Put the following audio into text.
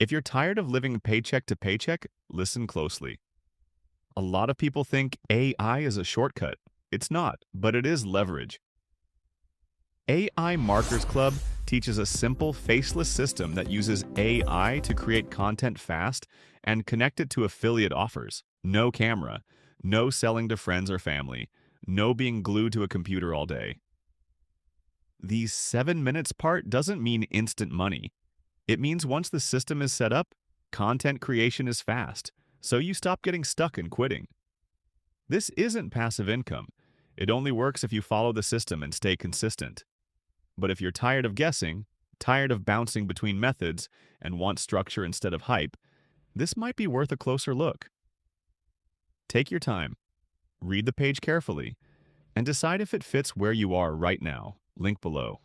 If you're tired of living paycheck to paycheck, listen closely. A lot of people think AI is a shortcut. It's not, but it is leverage. AI Markers Club teaches a simple faceless system that uses AI to create content fast and connect it to affiliate offers. No camera, no selling to friends or family, no being glued to a computer all day. The 7 minutes part doesn't mean instant money. It means once the system is set up, content creation is fast, so you stop getting stuck and quitting. This isn't passive income. It only works if you follow the system and stay consistent. But if you're tired of guessing, tired of bouncing between methods, and want structure instead of hype, this might be worth a closer look. Take your time, read the page carefully, and decide if it fits where you are right now. Link below.